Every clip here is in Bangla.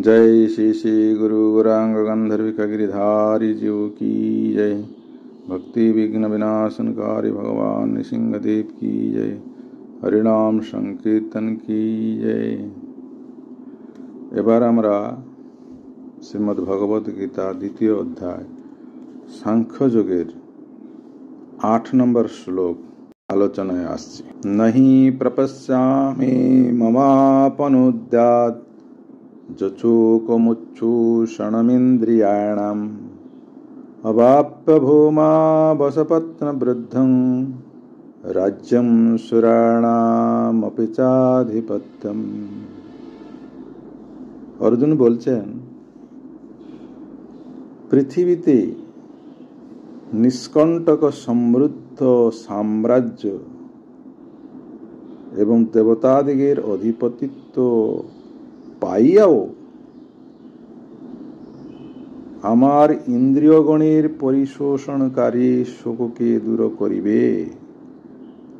जय श्री श्री गुरु गौरांग गंधर्व गिरिधारी जीव की जय। भक्ति विघ्न विनाशनकारी भगवान नृसिंहदेव की जय। हरिनाम संकीर्तन की जय। এবার আমরা শ্রীমদ্ ভগবদ গীতা দ্বিতীয় অধ্যায় সাংখ্যযোগের 8 নম্বর শ্লোক আলোচনায় আসছে। নহি প্রপশ্যামি মমাপনুদ্যাৎ যচোকমুচ্ছূষণমিন্দ্রিয়াণাম অবাপ্য ভূমা বসপত্ন বৃদ্ধং রাজ্যম সুরাণামপি চাধিপত্যম। অর্জুন বলছেন, পৃথিবীতে নিষ্কণ্টক সমৃদ্ধ সাম্রাজ্য এবং দেবতাদিগের অধিপতিত্ব পাইয়াও আমার ইন্দ্রিয়গণের পরিশোষণকারী শোককে দূর করিবে,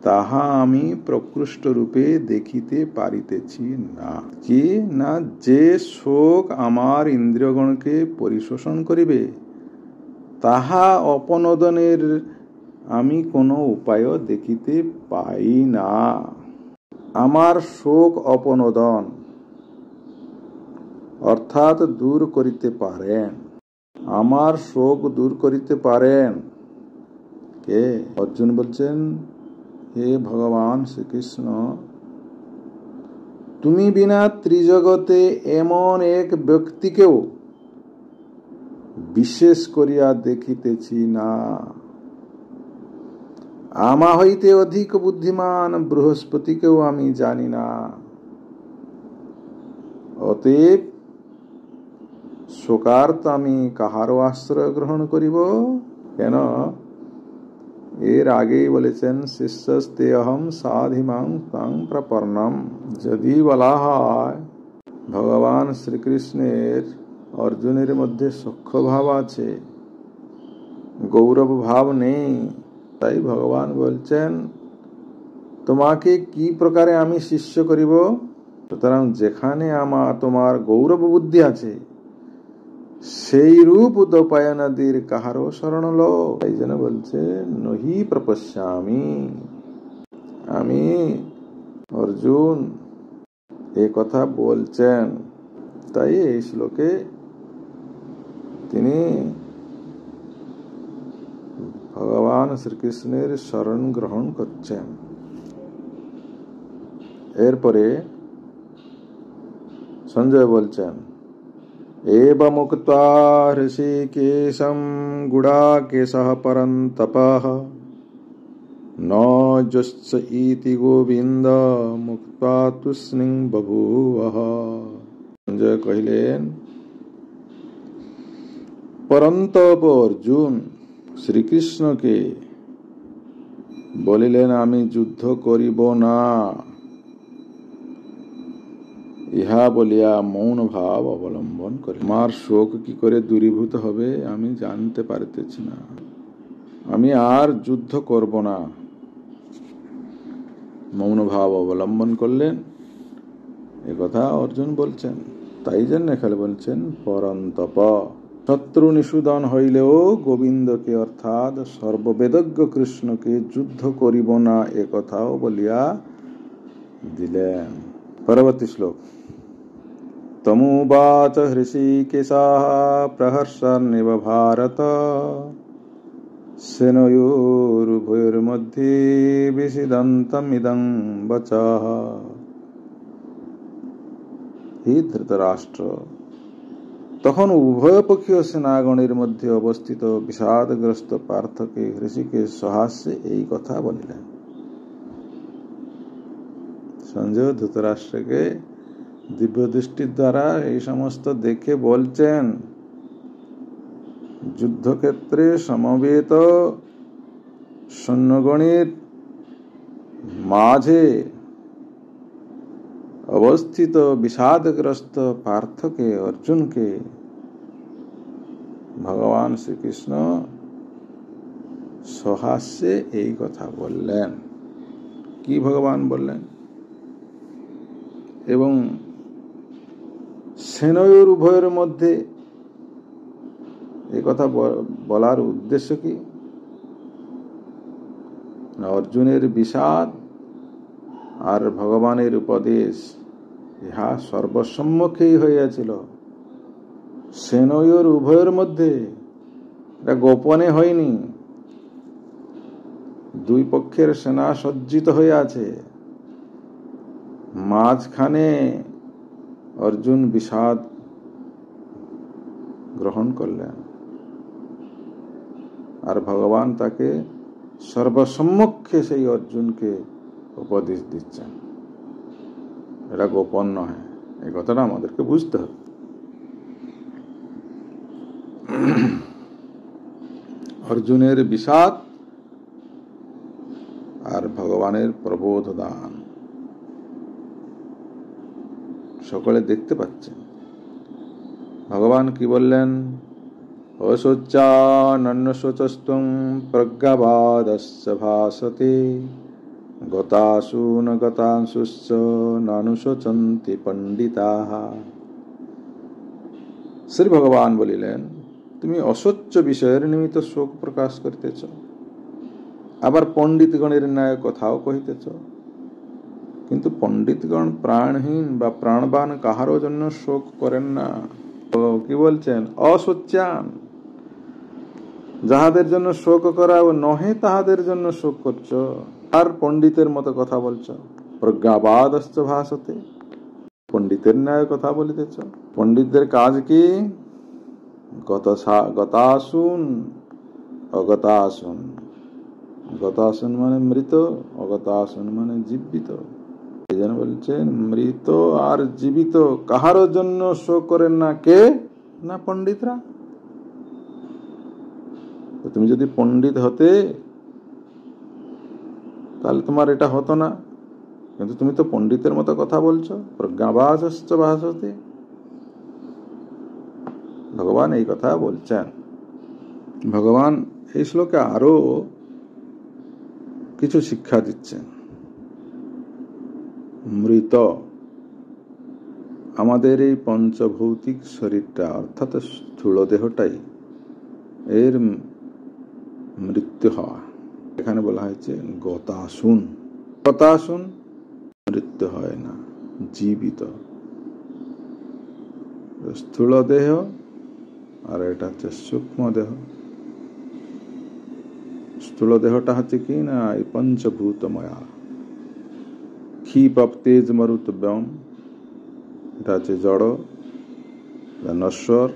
তাহা আমি প্রকৃষ্ট রূপে দেখিতে পারিতেছি না। কি না, যে শোক আমার ইন্দ্রিয়গণকে পরিশোষণ করিবে তাহা অপনোদনের আমি কোনো উপায় দেখিতে পাই না। আমার শোক অপনোদন অর্থাৎ দূর করিতে পারেন, আমার শোক দূর করিতে পারেন কে? অর্জুন বলছেন, হে ভগবান শ্রীকৃষ্ণ, তুমি বিনা ত্রিজগতে এমন এক ব্যক্তিকেও বিশেষ করিয়া দেখিতেছি না। আমা হইতে অধিক বুদ্ধিমান বৃহস্পতিকেও আমি জানি না। অতএব শোকার্ত আমি কাহারও আশ্রয় গ্রহণ করিব কেন? এর আগেই বলেছেন, শিষ্যস্তে অহম সাধিমাং তাং প্রপন্নম। যদি বলা হয় ভগবান শ্রীকৃষ্ণের অর্জুনের মধ্যে সখ্য ভাব আছে, গৌরব ভাব নেই, তাই ভগবান বলছেন তোমাকে কি প্রকারে আমি শিষ্য করিব? সুতরাং যেখানে তোমার গৌরব বুদ্ধি আছে সেই রূপ উদপায়নাদির কাহারও শরণ লো। এই জন্য বলছে নহি প্রপশ্যামি। আমি অর্জুন এ কথা বলছেন, তাই এই শ্লোকে তিনি ভগবান শ্রীকৃষ্ণের শরণ গ্রহণ করছেন। এরপরে সঞ্জয় বলছেন, एवमुक्त्वा हृषीकेशं गुडाकेशः परन्तपः न जुश्च इति गोविन्द मुक्त्वा तुष्णीं बभूवः। সঞ্জয় কহিলেন, পরন্তপ অর্জুন শ্রীকৃষ্ণকে বলিলেন, আমি যুদ্ধ করিব না। ইহা বলিয়া মৌন ভাব অবলম্বন করে। আমার শোক কি করে দূরীভূত হবে আমি জানতে পারিতেছি না, আমি আর যুদ্ধ করব না। মৌন ভাব অবলম্বন করলেন, একথা অর্জুন বলছেন। তাই জন্য এখানে বলছেন পরন্তপ। শত্রু নিষূদন হইলেও গোবিন্দকে অর্থাৎ সর্ববেদজ্ঞ কৃষ্ণকে যুদ্ধ করিব না একথাও বলিয়া দিলেন। পরবর্তী শ্লোক। তমুবাচ হৃষীকেশাঃ প্রহর্ষন্নিব ভারত সেনয়োরুভয়োর্মধ্যে বিসিদন্তমিদং বচঃ। হে ধৃতরাষ্ট্র, তখন উভয়পক্ষীয় সেনাগণের মধ্যে অবস্থিত বিষাদগ্রস্ত পার্থকে হৃষীকেশ সহাস্যে এই কথা বলিলেন। সঞ্জয় ধৃতরাষ্ট্রকে দিব্য দৃষ্টির দ্বারা এই সমস্ত দেখে বলছেন, যুদ্ধক্ষেত্রে সমবেত সৈন্যগণের মাঝে অবস্থিত বিষাদগ্রস্ত পার্থকে অর্জুনকে ভগবান শ্রীকৃষ্ণ সহাস্যে এই কথা বললেন। কি ভগবান বললেন? এবং সেনয়োর উভয়ের মধ্যে এই কথা বলার উদ্দেশ্য কি? অর্জুনের বিষাদ আর ভগবানের উপদেশ ইহা সর্বসম্মুখেই হইয়াছিল, সেনয়োর উভয়ের মধ্যে, এটা গোপনে হয়নি। দুই পক্ষের সেনা সজ্জিত হয়ে আছে, মাঝখানে অর্জুন বিষাদ গ্রহণ করলেন আর ভগবান তাকে সর্বসম্মুখে সেই অর্জুনকে উপদেশ দিচ্ছেন। এটা গোপন নয়, এই কথাটা আমাদেরকে বুঝতে হবে। অর্জুনের বিষাদ আর ভগবানের প্রবোধ দান সকলে দেখতে পাচ্ছেন। ভগবান কি বললেন? অশোচানন্যশোচস্ত্বং প্রজ্ঞাবাদস্য ভাসতে গতাসু ন গতাংশুশ্চ নানুশোচন্তি পণ্ডিতাঃ। শ্রী ভগবান বলিলেন, তুমি অসচ্য বিষয়ের নিমিত্ত শোক প্রকাশ করিতেছ, আবার পণ্ডিতগণের ন্যায় কথাও কহিতেছ। কিন্তু পণ্ডিতগণ প্রাণহীন বা প্রাণবান কাহারও জন্য শোক করেন না। কি বলছেন? অসচ্যান, যাহাদের জন্য শোক করা নহে তাহাদের জন্য শোক করছ, আর পণ্ডিতের মতো কথা বলছ। প্রজ্ঞাবাদস্য ভাসতে, পণ্ডিতের ন্যায় কথা বলিতেছ। পণ্ডিতদের কাজ কি? গতাসুন অগতাসুন। গতাসুন মানে মৃত, অগতাসুন মানে জীবিত। এই জন্য বলছেন মৃত আর জীবিত কাহারও জন্য শোক করেন না। কে? না পণ্ডিতরা। তুমি যদি পণ্ডিত হতে তাহলে তোমার এটা হতো না, কিন্তু তুমি তো পণ্ডিতের মতো কথা বলছো। প্রজ্ঞাবাদস্য ভাসতে, ভগবান এই কথা বলছেন। ভগবান এই শ্লোকে আরো কিছু শিক্ষা দিচ্ছেন। মৃত, আমাদের এই পঞ্চভৌতিক শরীরটা অর্থাৎ স্থূল দেহটাই এর মৃত্যু হওয়া। এখানে বলা হয়েছে গতাসুন। গতাসুন মৃত্যু হয় না, জীবিত। স্থূল দেহ আর এটা হচ্ছে সূক্ষ্ম দেহ। স্থূল দেহটা হচ্ছে কি না এই পঞ্চভূতময়া, ক্ষিপ তেজ মরুত ব্যোম, এটা হচ্ছে জড়, নশ্বর,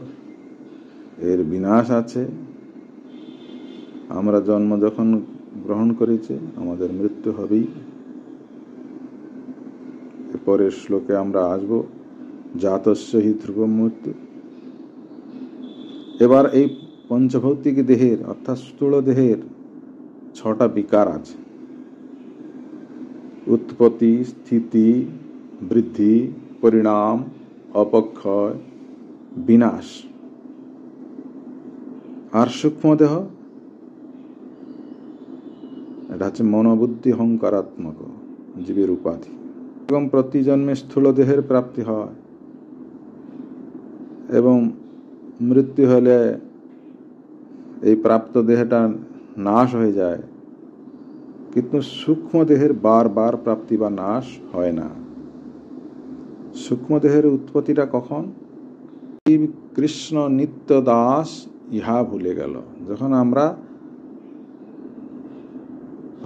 এর বিনাশ আছে। আমরা জন্ম যখন গ্রহণ করেছি আমাদের মৃত্যু হবেই। পরের শ্লোকে আমরা আসব, জাতস্য হি ধ্রুবম মৃত্যু। এবার এই পঞ্চভৌতিক দেহের অর্থাৎ স্থূল দেহের 6টা বিকার আছে: উৎপত্তি, স্থিতি, বৃদ্ধি, পরিণাম, অপক্ষয়, বিনাশ। আর সূক্ষ্ম দেহ, এটা হচ্ছে মনোবুদ্ধি অহংকারাত্মক জীবের উপাধি। এবং প্রতি জন্মে স্থূল দেহের প্রাপ্তি হয় এবং মৃত্যু হলে এই প্রাপ্ত দেহটা নাশ হয়ে যায়, কিন্তু সূক্ষ্ম দেহের বারবার প্রাপ্তি বা নাশ হয় না। সূক্ষ্ম দেহের উৎপত্তিটা কখন? কৃষ্ণ নিত্য দাস ইহা ভুলে গেল। যখন আমরা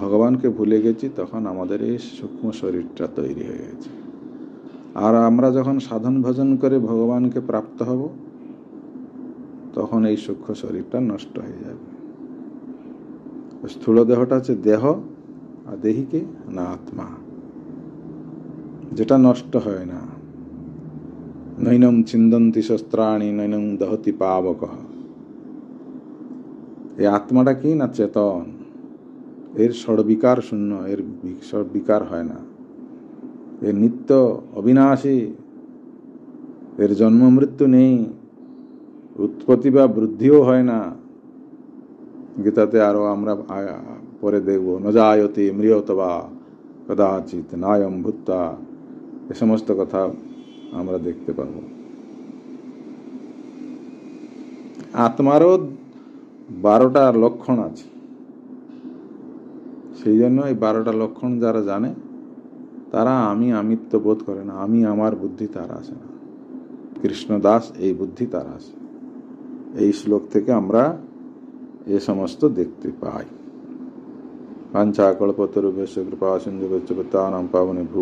ভগবানকে ভুলে গেছি তখন আমাদের এই সূক্ষ্ম শরীরটা তৈরি হয়ে গেছে। আর আমরা যখন সাধন ভজন করে ভগবানকে প্রাপ্ত হব তখন এই সূক্ষ্ম শরীরটা নষ্ট হয়ে যাবে। স্থূল দেহটা হচ্ছে দেহ, আর দেহিকে না আত্মা, যেটা নষ্ট হয় না। নৈনম ছিন্দন্তি শস্ত্রাণি নৈনম দহতি পাবকঃ। এই আত্মাটা কি না চেতন, এর ষড়বিকার শূন্য, এর বিকার হয় না, এর নিত্য অবিনাশী, এর জন্ম মৃত্যু নেই, উৎপত্তি বা বৃদ্ধিও হয় না। গীতাতে আরো আমরা পরে দেখব, নজায়তে ম্রিয়ত বা কদাচিৎ নায়ম ভূত্তা, এ সমস্ত কথা আমরা দেখতে পাবো। আত্মারও 12টা লক্ষণ আছে। সেই জন্য এই 12টা লক্ষণ যারা জানে তারা আমিত্ব বোধ করে না, আমি আমার বুদ্ধি তার আসে না। কৃষ্ণদাস এই বুদ্ধি তার আসে। এই শ্লোক থেকে আমরা এ সমস্ত দেখতে পাই। পাঞ্চাকল্পতরুভ্যশ্চ কৃপা সিন্ধুভ্যশ্চ পতিতানাং পাবনেভ্যো